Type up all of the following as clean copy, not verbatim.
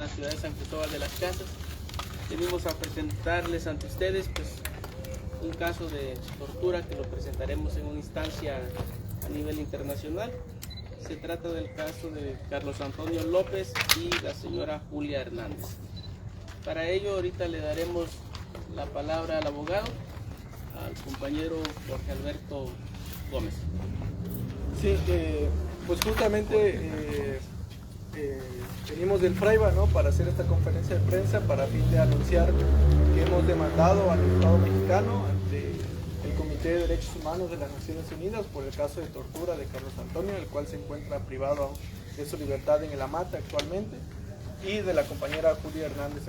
la ciudad de San Cristóbal de las Casas. Venimos a presentarles ante ustedes un caso de tortura que lo presentaremos en una instancia a nivel internacional. Se trata del caso de Carlos Antonio López y la señora Julia Hernández. Para ello ahorita le daremos la palabra al abogado, al compañero Jorge Alberto Gómez. Sí, pues justamente venimos del FRAIBA, ¿no?, para hacer esta conferencia de prensa para fin de anunciar que hemos demandado al Estado mexicano ante el Comité de Derechos Humanos de las Naciones Unidas por el caso de tortura de Carlos Antonio, el cual se encuentra privado de su libertad en el Amate actualmente, y de la compañera Julia Hernández,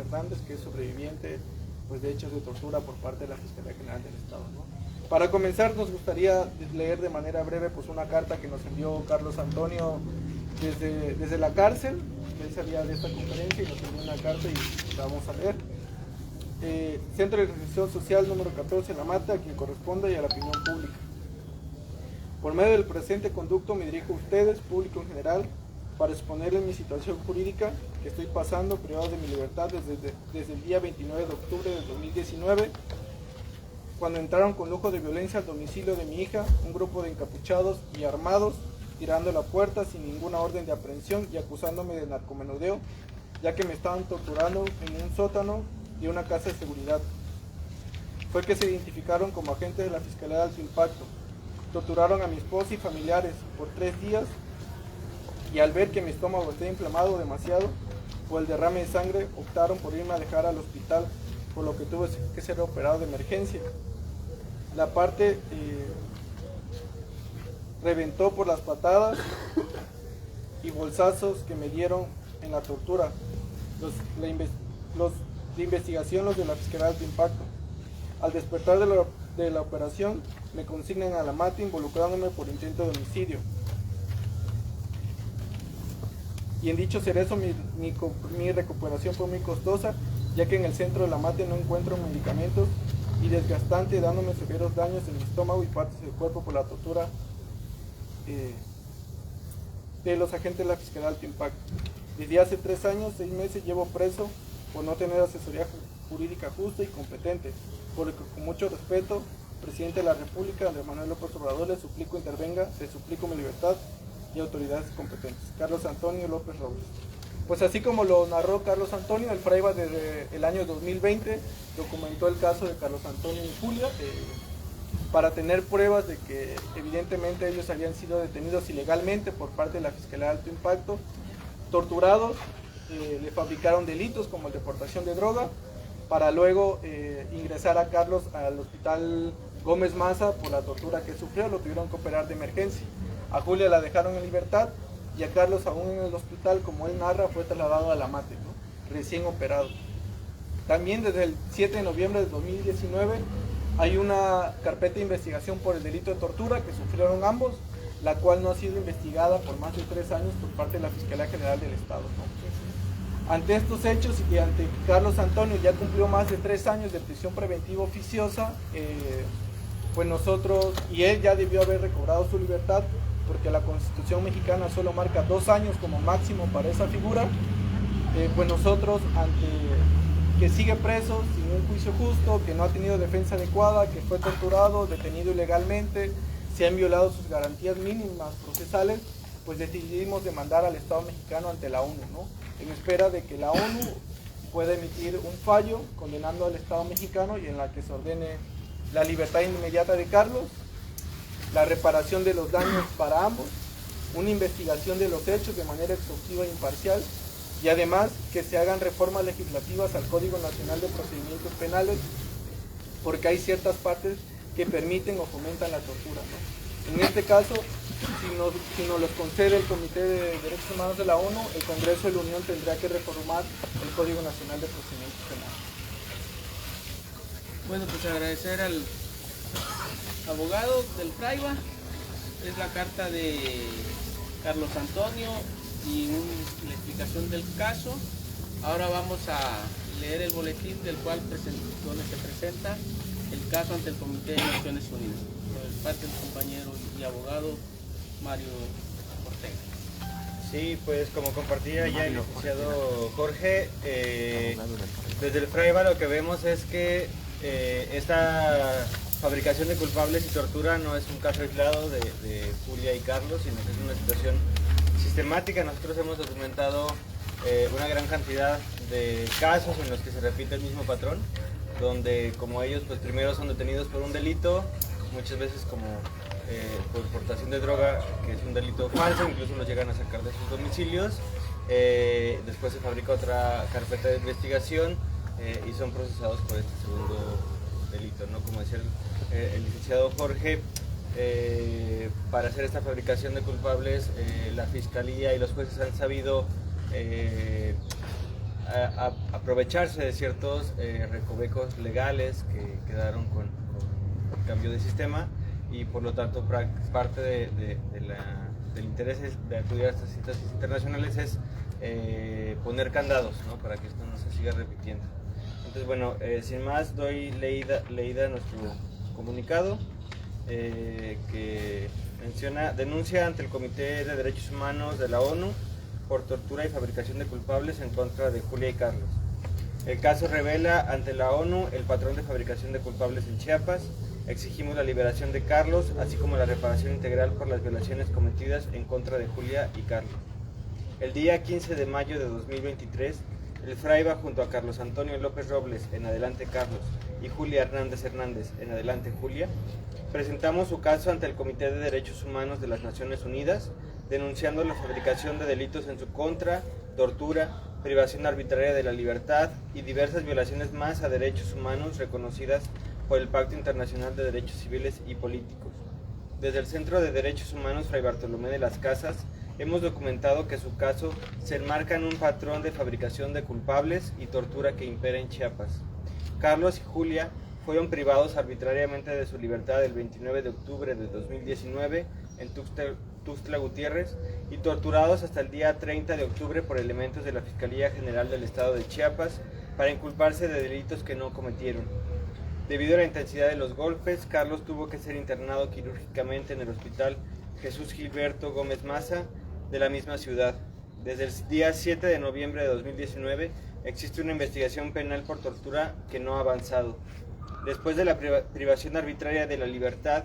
que es sobreviviente pues, de hechos de tortura por parte de la Fiscalía General del Estado, ¿no? Para comenzar, nos gustaría leer de manera breve pues, una carta que nos envió Carlos Antonio desde la cárcel. Él sabía de esta conferencia y nos envió una carta y la vamos a leer. Centro de Reinserción Social número 14, La Mata, a quien corresponde y a la opinión pública. Por medio del presente conducto me dirijo a ustedes, público en general, para exponerles mi situación jurídica que estoy pasando, privado de mi libertad desde el día 29 de octubre del 2019, cuando entraron con lujo de violencia al domicilio de mi hija, un grupo de encapuchados y armados, tirando la puerta sin ninguna orden de aprehensión y acusándome de narcomenudeo, ya que me estaban torturando en un sótano de una casa de seguridad. Fue que se identificaron como agentes de la Fiscalía de Alto Impacto. Torturaron a mi esposa y familiares por 3 días y al ver que mi estómago estaba inflamado demasiado por el derrame de sangre, optaron por irme a dejar al hospital, por lo que tuve que ser operado de emergencia. La parte reventó por las patadas y bolsazos que me dieron en la tortura. Los de investigación, los de la Fiscalía de Alto Impacto. Al despertar de la operación, me consignan a la mata involucrándome por intento de homicidio. Y en dicho cerezo mi recuperación fue muy costosa, ya que en el centro de la mate no encuentro medicamentos y desgastante, dándome severos daños en mi estómago y partes del cuerpo por la tortura de los agentes de la Fiscalía de Alto Impacto. Desde hace 3 años, 6 meses llevo preso por no tener asesoría jurídica justa y competente, por lo que con mucho respeto, presidente de la República, Andrés Manuel López Obrador, le suplico intervenga, le suplico mi libertad y autoridades competentes. Carlos Antonio López Robles. Pues así como lo narró Carlos Antonio, el FRAIBA desde el año 2020 documentó el caso de Carlos Antonio y Julia para tener pruebas de que evidentemente ellos habían sido detenidos ilegalmente por parte de la Fiscalía de Alto Impacto, torturados, le fabricaron delitos como el de portación de droga, para luego ingresar a Carlos al hospital Gómez Maza por la tortura que sufrió, lo tuvieron que operar de emergencia. A Julia la dejaron en libertad y a Carlos, aún en el hospital, como él narra, fue trasladado a la mate, ¿no?, recién operado. También desde el 7 de noviembre de 2019 hay una carpeta de investigación por el delito de tortura que sufrieron ambos, la cual no ha sido investigada por más de 3 años por parte de la Fiscalía General del Estado, ¿no? Ante estos hechos y ante Carlos Antonio ya cumplió más de 3 años de prisión preventiva oficiosa, pues nosotros, y él ya debió haber recobrado su libertad, porque la Constitución mexicana solo marca 2 años como máximo para esa figura, pues nosotros, ante que sigue preso sin un juicio justo, que no ha tenido defensa adecuada, que fue torturado, detenido ilegalmente, se han violado sus garantías mínimas procesales, pues decidimos demandar al Estado mexicano ante la ONU, ¿no?, en espera de que la ONU pueda emitir un fallo condenando al Estado mexicano y en la que se ordene la libertad inmediata de Carlos, la reparación de los daños para ambos, una investigación de los hechos de manera exhaustiva e imparcial, y además que se hagan reformas legislativas al Código Nacional de Procedimientos Penales, porque hay ciertas partes que permiten o fomentan la tortura, ¿no? En este caso, si nos los concede el Comité de Derechos Humanos de la ONU, el Congreso de la Unión tendrá que reformar el Código Nacional de Procedimientos Penales. Bueno, pues agradecer al abogado del FRAIBA. Es la carta de Carlos Antonio y la explicación del caso. Ahora vamos a leer el boletín del cual donde se presenta el caso ante el Comité de Naciones Unidas, por parte del compañero y abogado Mario Ortega. Sí, pues como compartía ya el licenciado Jorge, desde el FRAIBA lo que vemos es que esta fabricación de culpables y tortura no es un caso aislado de Julia y Carlos, sino que es una situación sistemática. Nosotros hemos documentado una gran cantidad de casos en los que se repite el mismo patrón, donde como ellos pues primero son detenidos por un delito, muchas veces como por portación de droga, que es un delito falso, incluso los llegan a sacar de sus domicilios, después se fabrica otra carpeta de investigación y son procesados por este segundo delito, ¿no? Como decía el licenciado Jorge, para hacer esta fabricación de culpables, la Fiscalía y los jueces han sabido aprovecharse de ciertos recovecos legales que quedaron con el cambio de sistema, y por lo tanto parte del interés de acudir a estas instancias internacionales es poner candados, ¿no? Para que esto no se siga repitiendo. Entonces, bueno, sin más, doy leída a nuestro comunicado que menciona: denuncia ante el Comité de Derechos Humanos de la ONU por tortura y fabricación de culpables en contra de Julia y Carlos. El caso revela ante la ONU el patrón de fabricación de culpables en Chiapas. Exigimos la liberación de Carlos, así como la reparación integral por las violaciones cometidas en contra de Julia y Carlos. El día 15 de mayo de 2023, el FRAIBA, junto a Carlos Antonio López Robles, en adelante Carlos, y Julia Hernández Hernández, en adelante Julia, presentamos su caso ante el Comité de Derechos Humanos de las Naciones Unidas, denunciando la fabricación de delitos en su contra, tortura, privación arbitraria de la libertad y diversas violaciones más a derechos humanos reconocidas por el Pacto Internacional de Derechos Civiles y Políticos. Desde el Centro de Derechos Humanos Fray Bartolomé de las Casas, hemos documentado que su caso se enmarca en un patrón de fabricación de culpables y tortura que impera en Chiapas. Carlos y Julia fueron privados arbitrariamente de su libertad el 29 de octubre de 2019 en Tuxtla Gutiérrez y torturados hasta el día 30 de octubre por elementos de la Fiscalía General del Estado de Chiapas para inculparse de delitos que no cometieron. Debido a la intensidad de los golpes, Carlos tuvo que ser internado quirúrgicamente en el Hospital Jesús Gilberto Gómez Maza de la misma ciudad. Desde el día 7 de noviembre de 2019 existe una investigación penal por tortura que no ha avanzado. Después de la privación arbitraria de la libertad,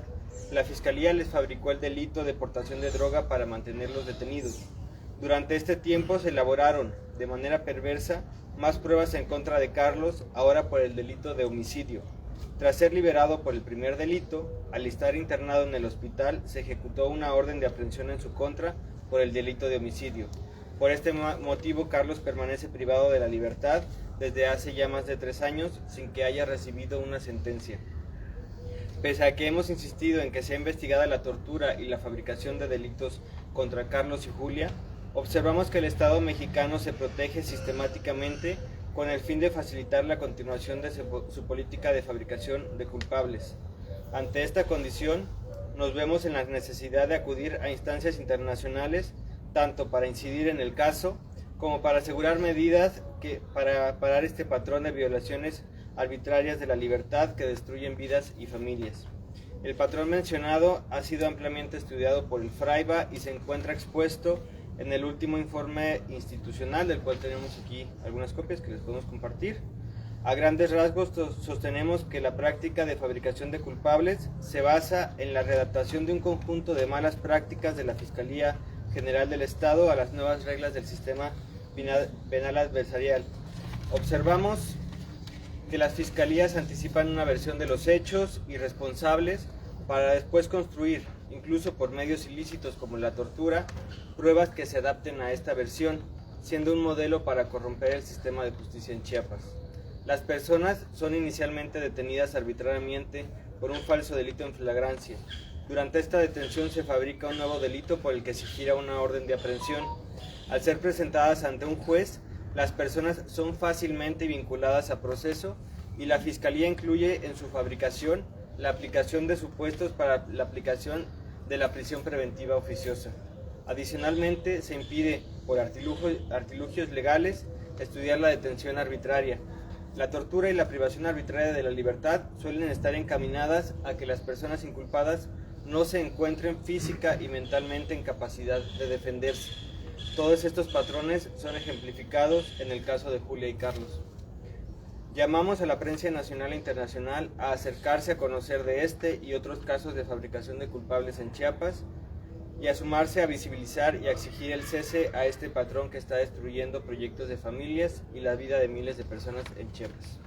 la Fiscalía les fabricó el delito de portación de droga para mantenerlos detenidos. Durante este tiempo se elaboraron, de manera perversa, más pruebas en contra de Carlos, ahora por el delito de homicidio. Tras ser liberado por el primer delito, al estar internado en el hospital, se ejecutó una orden de aprehensión en su contra por el delito de homicidio. Por este motivo, Carlos permanece privado de la libertad desde hace ya más de 3 años sin que haya recibido una sentencia. Pese a que hemos insistido en que sea investigada la tortura y la fabricación de delitos contra Carlos y Julia, observamos que el Estado mexicano se protege sistemáticamente con el fin de facilitar la continuación de su política de fabricación de culpables. Ante esta condición, nos vemos en la necesidad de acudir a instancias internacionales, tanto para incidir en el caso, como para asegurar medidas para parar este patrón de violaciones arbitrarias de la libertad que destruyen vidas y familias. El patrón mencionado ha sido ampliamente estudiado por el FRAIBA y se encuentra expuesto en el último informe institucional, del cual tenemos aquí algunas copias que les podemos compartir. A grandes rasgos sostenemos que la práctica de fabricación de culpables se basa en la redactación de un conjunto de malas prácticas de la Fiscalía General del Estado a las nuevas reglas del sistema penal adversarial. Observamos que las fiscalías anticipan una versión de los hechos y responsables para después construir, incluso por medios ilícitos como la tortura, pruebas que se adapten a esta versión, siendo un modelo para corromper el sistema de justicia en Chiapas. Las personas son inicialmente detenidas arbitrariamente por un falso delito en flagrancia. Durante esta detención se fabrica un nuevo delito por el que se gira una orden de aprehensión. Al ser presentadas ante un juez, las personas son fácilmente vinculadas a proceso y la Fiscalía incluye en su fabricación la aplicación de supuestos para la aplicación de la prisión preventiva oficiosa. Adicionalmente, se impide, por artilugios legales, estudiar la detención arbitraria. La tortura y la privación arbitraria de la libertad suelen estar encaminadas a que las personas inculpadas no se encuentren física y mentalmente en capacidad de defenderse. Todos estos patrones son ejemplificados en el caso de Julia y Carlos. Llamamos a la prensa nacional e internacional a acercarse a conocer de este y otros casos de fabricación de culpables en Chiapas y a sumarse a visibilizar y a exigir el cese a este patrón que está destruyendo proyectos de familias y la vida de miles de personas en Chiapas.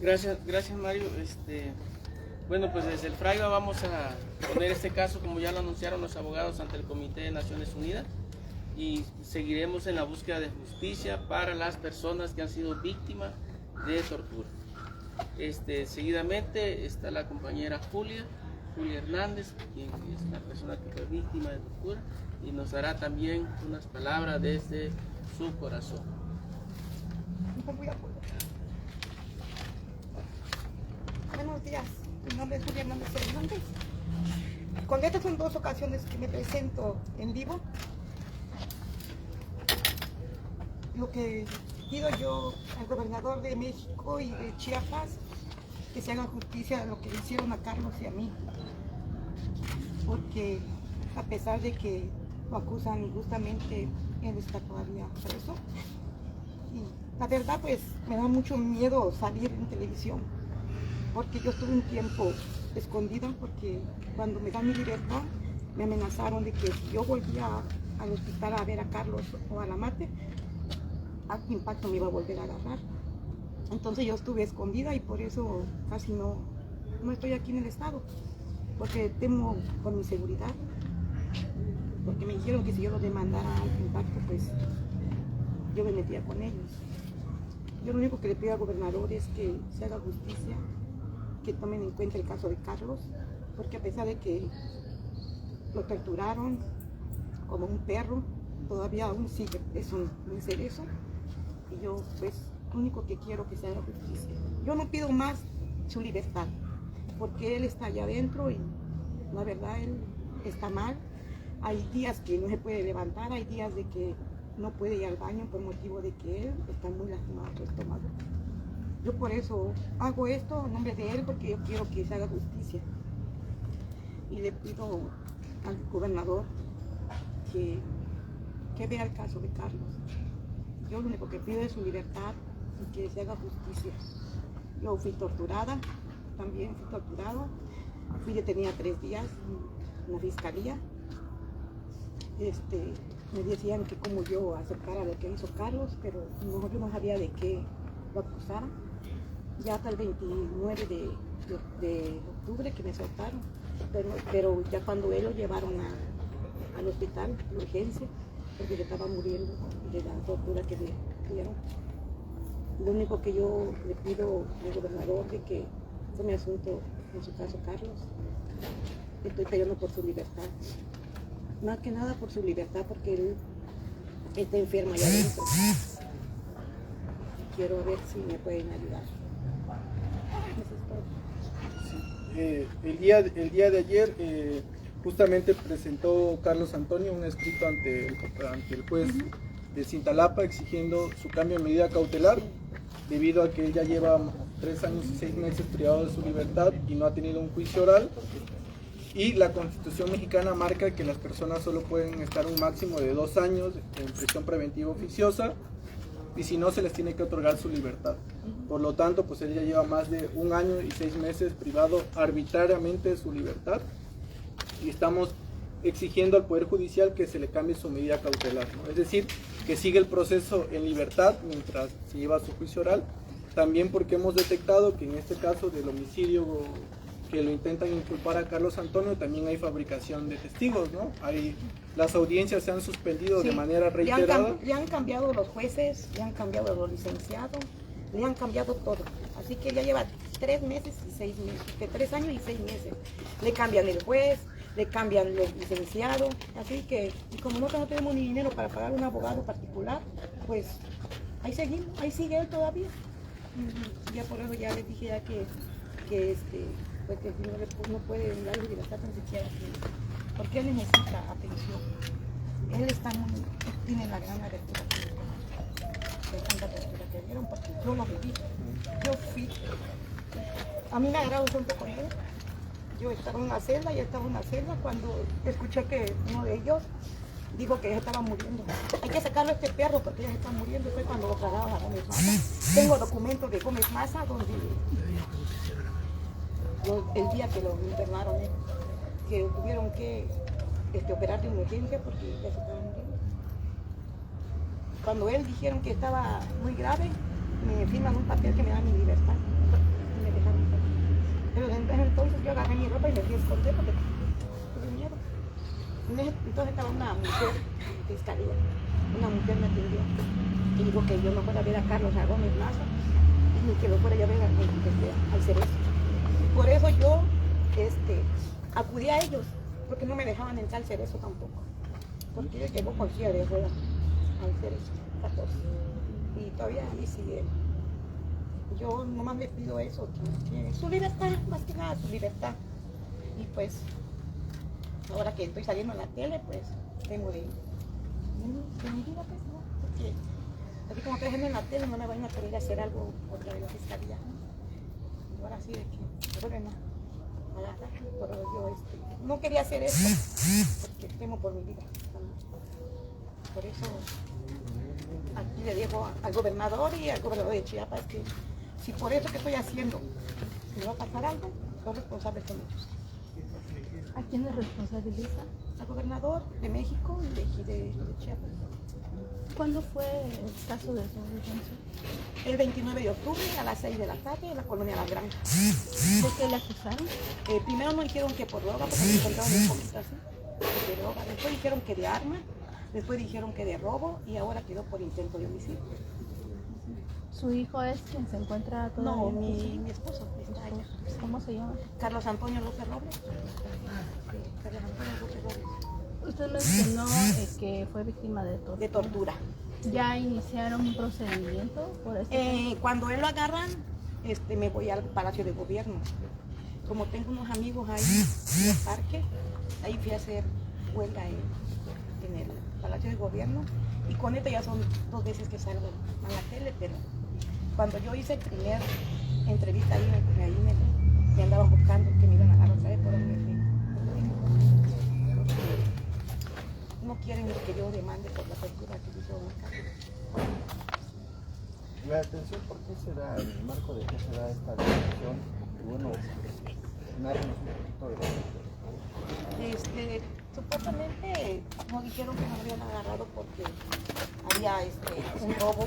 Gracias. Gracias Mario. Bueno, pues desde el Fraiba vamos a poner este caso, como ya lo anunciaron los abogados, ante el Comité de Naciones Unidas, y seguiremos en la búsqueda de justicia para las personas que han sido víctimas de tortura. Seguidamente está la compañera Julia Hernández, quien es la persona que fue víctima de tortura, y nos dará también unas palabras desde su corazón. Buenos días, mi nombre es Julia Hernández. Con estas son 2 ocasiones que me presento en vivo. Lo que pido yo al gobernador de México y de Chiapas, que se haga justicia a lo que le hicieron a Carlos y a mí. Porque a pesar de que lo acusan injustamente, él está todavía preso. Y la verdad, pues me da mucho miedo salir en televisión, porque yo estuve un tiempo escondida, porque cuando me dan mi libertad me amenazaron de que si yo volvía al hospital a ver a Carlos o a la Mate, Alto Impacto me iba a volver a agarrar. Entonces yo estuve escondida y por eso casi no estoy aquí en el estado, porque temo por mi seguridad, porque me dijeron que si yo lo demandara a Alto Impacto, pues yo me metía con ellos. Yo lo único que le pido al gobernador es que se haga justicia, que tomen en cuenta el caso de Carlos, porque a pesar de que lo torturaron como un perro, todavía aún sigue eso, en ser eso. Y yo, pues, lo único que quiero que se haga justicia. Yo no pido más su libertad, porque él está allá adentro y la verdad él está mal. Hay días que no se puede levantar, hay días de que no puede ir al baño por motivo de que él está muy lastimado su estómago. Yo por eso hago esto en nombre de él, porque yo quiero que se haga justicia. Y le pido al gobernador que vea el caso de Carlos. Yo lo único que pido es su libertad y que se haga justicia. Yo fui torturada, también fui torturada. Fui detenida 3 días en la fiscalía. Me decían que como yo aceptara lo que hizo Carlos, pero yo no sabía de qué lo acusaran. Ya hasta el 29 de octubre que me soltaron, pero ya cuando él lo llevaron al hospital de urgencia, porque yo estaba muriendo de la tortura que me dieron. Lo único que yo le pido al gobernador es que tome asunto en su caso Carlos. Estoy pidiendo por su libertad, más que nada por su libertad, porque él está enfermo allá adentro. Quiero ver si me pueden ayudar. El día de ayer justamente presentó Carlos Antonio un escrito ante el juez de Cintalapa exigiendo su cambio de medida cautelar, debido a que él ya lleva 3 años y 6 meses privado de su libertad y no ha tenido un juicio oral, y la Constitución mexicana marca que las personas solo pueden estar un máximo de 2 años en prisión preventiva oficiosa, y si no se les tiene que otorgar su libertad. Por lo tanto, pues él ya lleva más de 1 año y 6 meses privado arbitrariamente de su libertad, y estamos exigiendo al Poder Judicial que se le cambie su medida cautelar, ¿no? Es decir, que siga el proceso en libertad mientras se lleva su juicio oral. También porque hemos detectado que en este caso del homicidio que lo intentan inculpar a Carlos Antonio, también hay fabricación de testigos, ¿no? Las audiencias se han suspendido de manera reiterada. Le han cambiado los jueces, le han cambiado los licenciados, le han cambiado todo. Así que ya lleva 3 meses y 6 meses, que 3 años y 6 meses. Le cambian el juez, le cambian los licenciados. Así que, y como nosotros no tenemos ni dinero para pagar un abogado particular, pues ahí seguimos, ahí sigue él todavía. Ya por eso ya les dije ya que pues que no puede darle libertad tan siquiera, porque él necesita atención. Él tiene la gran abertura de tanta abertura que dieron, porque yo lo viví. Yo fui. A mí me agarraron junto con él. Yo estaba en una celda cuando escuché que uno de ellos dijo que ya se estaba muriendo. Hay que sacarlo a este perro porque ya se está muriendo. Fue cuando lo trasladaron a Gómez Maza. Tengo documentos de Gómez Maza donde el día que lo internaron, que tuvieron que operar de emergencia porque ya se estaba muriendo. Cuando él dijeron que estaba muy grave, me firman un papel que me da mi libertad. Y me dejaron salir. Pero desde entonces yo agarré mi ropa y me fui a esconder porque tuve miedo. Entonces estaba una mujer en fiscalía. Una mujer me atendió y dijo que yo no fuera a ver a Carlos a Gómez Maza y que lo fuera a ver al Cerezo. Por eso yo acudí a ellos, porque no me dejaban entrar al Cerezo tampoco. Porque llegó con silla de ruedas al Cerezo 14. Y todavía ahí sigue. Yo nomás le pido eso, que su libertad, más que nada su libertad. Y pues, ahora que estoy saliendo en la tele, pues tengo de mi vida, pues, ¿no? Porque así como estoy saliendo en la tele, no me van a querer hacer algo contra la fiscalía. Y ahora sí de que vuelven a agarrar, pero yo no quería hacer eso, porque temo por mi vida. Por eso aquí le digo al gobernador y al gobernador de Chiapas que si por eso que estoy haciendo me va a pasar algo, los responsables son ellos. ¿A quién le responsabiliza? Al gobernador de México y de Chiapas. ¿Cuándo fue el caso de su detención? El 29 de octubre a las 6 de la tarde en la colonia Las Granjas. ¿De qué le acusaron? Primero no dijeron que por droga, porque me encontraron un poquito así, de droga. Después dijeron que de arma, después dijeron que de robo y ahora quedó por intento de homicidio. ¿Su hijo es quien se encuentra todavía? No, mi esposo, de 30 años. ¿Cómo se llama? Carlos Antonio López Robles. Sí, Carlos Antonio López Robles. Usted mencionó que fue víctima de tortura. De tortura. ¿Ya iniciaron un procedimiento por este? Cuando él lo agarran, me voy al Palacio de Gobierno. Como tengo unos amigos ahí en el parque, ahí fui a hacer huelga en el Palacio de Gobierno. Y con esto ya son 2 veces que salgo a la tele, pero cuando yo hice el primer entrevista ahí me andaban buscando que me iban a agarrar, ¿sabes? Por donde fui. No quieren que yo demande por la tortura que hizo Carlos. La detención, ¿por qué se da? ¿En el marco de qué se da esta detención? Bueno, narranos un poquito de eso. Supuestamente nos dijeron que nos habían agarrado porque había un robo,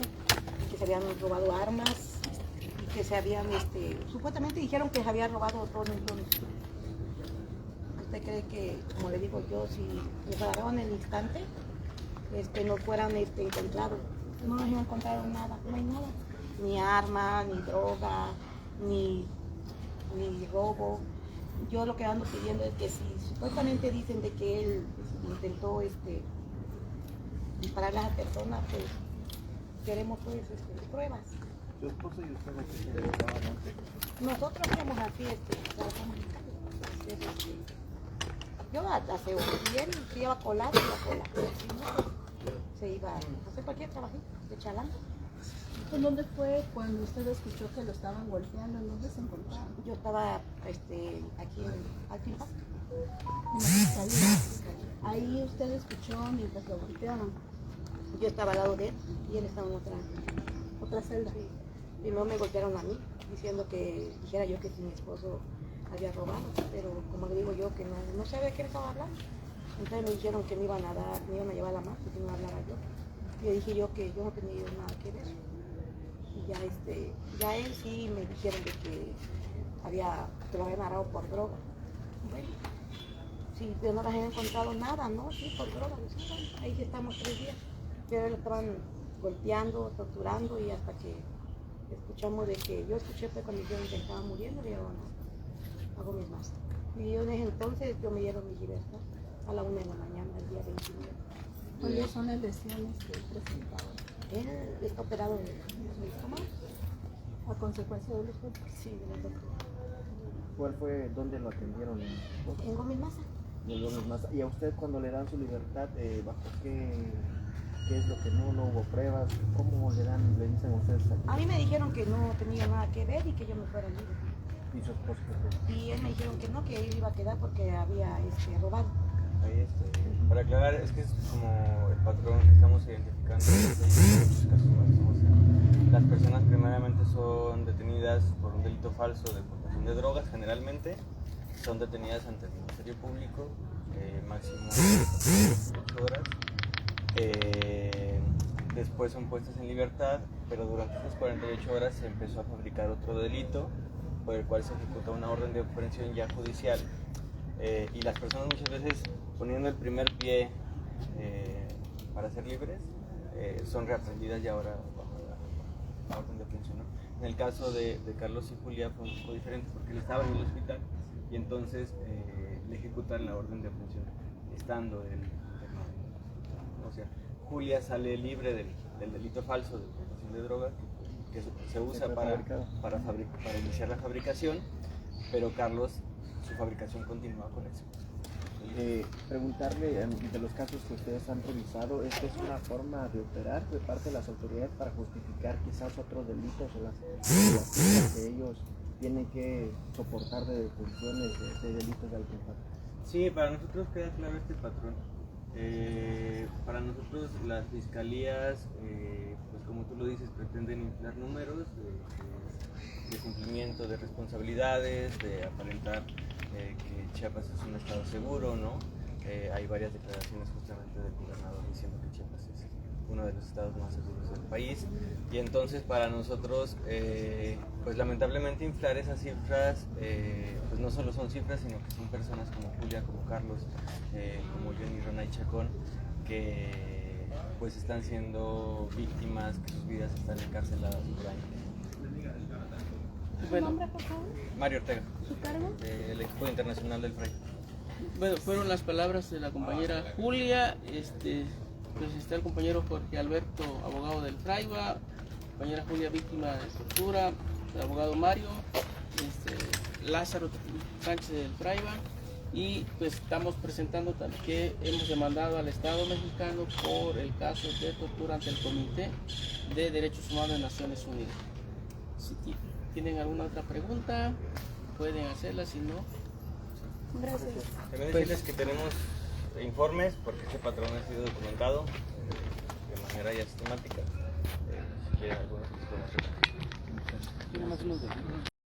que se habían robado armas y que se habían, supuestamente dijeron que se había robado todo un montón. ¿Usted cree que, como le digo yo, si les agarraban en el instante, no fueran encontrados? No nos encontraron nada, no hay nada. Ni arma, ni droga, ni robo. Yo lo que ando pidiendo es que si supuestamente dicen de que él intentó disparar a las personas, pues queremos pues pruebas. ¿Su esposo y usted a qué se dedicaban antes? Nosotros hacíamos así, trabajamos en calle. Yo aseo, y él se iba a colar, se iba a hacer cualquier trabajito de chalán. ¿En dónde fue cuando usted escuchó que lo estaban golpeando? ¿En dónde se encontraba? Yo estaba aquí en Altimpa. En la fiscalía. Ahí usted escuchó mientras lo golpeaban. Yo estaba al lado de él y él estaba en Otra celda. Sí. Primero me golpearon a mí, diciendo que dijera yo que si mi esposo había robado, pero como le digo yo que no sabía de qué estaba hablando. Entonces me dijeron que me iban a llevar la mano, que no hablara yo. Y le dije yo que yo no tenía nada que ver. Y ya él sí me dijeron de que lo habían agarrado por droga. Bueno, sí, pero no les habían encontrado nada, ¿no? Sí, por droga. Sí, bueno, ahí estamos 3 días. Pero lo estaban golpeando, torturando y hasta que escuchamos de que, yo escuché pues cuando dijeron que estaba muriendo, le dieron a Gómez Maza. Y yo en ese entonces yo me dieron mi libertad a la 1 de la mañana, el día 29. ¿Cuáles son las lesiones que presentaba? Él está operado en el estómago. ¿A consecuencia de los golpes? Sí, de los doctores. ¿Cuál fue, dónde lo atendieron? En Gómez Maza. En Gómez Maza. ¿Y a usted cuando le dan su libertad, bajo qué es lo que no hubo pruebas? ¿Cómo le dicen a ustedes aquí? A mí me dijeron que no tenía nada que ver y que yo me fuera libre. ¿Y su esposo qué fue? Y él me dijeron que no, que él iba a quedar porque había robado. Ahí para aclarar, es que es como el patrón que estamos identificando. Hay muchos casos más, o sea, las personas primeramente son detenidas por un delito falso de portación de drogas, generalmente son detenidas ante el Ministerio Público, máximo 48 horas. Después son puestas en libertad, pero durante esas 48 horas se empezó a fabricar otro delito por el cual se ejecuta una orden de aprehensión ya judicial, y las personas muchas veces, poniendo el primer pie para ser libres, son reaprendidas y ahora bajo la orden de aprehensión, ¿no? En el caso de Carlos y Julia fue un poco diferente porque él estaba en el hospital y entonces le ejecutan la orden de aprehensión estando en internado. O sea, Julia sale libre del delito falso de portación de droga que se usa para iniciar la fabricación, pero Carlos, su fabricación continúa con eso. Preguntarle, de los casos que ustedes han revisado, ¿esta es una forma de operar de parte de las autoridades para justificar quizás otros delitos o las cosas que ellos tienen que soportar de detenciones de delitos de alto impacto? Sí, para nosotros queda claro este patrón. Para nosotros las fiscalías, pues como tú lo dices, pretenden inflar números de cumplimiento de responsabilidades, de aparentar que Chiapas es un estado seguro, ¿no? Hay varias declaraciones justamente del gobernador diciendo que Chiapas es uno de los estados más seguros del país, y entonces para nosotros, pues lamentablemente inflar esas cifras, pues no solo son cifras, sino que son personas como Julia, como Carlos, como Jenny, Rona y Chacón, que pues están siendo víctimas, que sus vidas están encarceladas por años. ¿Su nombre, por favor? Mario Ortega, ¿Su cargo? del equipo internacional del FRAI. Bueno, fueron las palabras de la compañera Julia, pues está el compañero Jorge Alberto, abogado del Fraiba, compañera Julia, víctima de tortura, el abogado Mario, Lázaro Sánchez del Fraiba, y pues estamos presentando también que hemos demandado al Estado mexicano por el caso de tortura ante el Comité de Derechos Humanos de Naciones Unidas. Si tienen alguna otra pregunta, pueden hacerla, si no... Gracias. También decirles que tenemos informes, porque este patrón ha sido documentado de manera ya sistemática. Si quieren algunos, pues podemos repetir.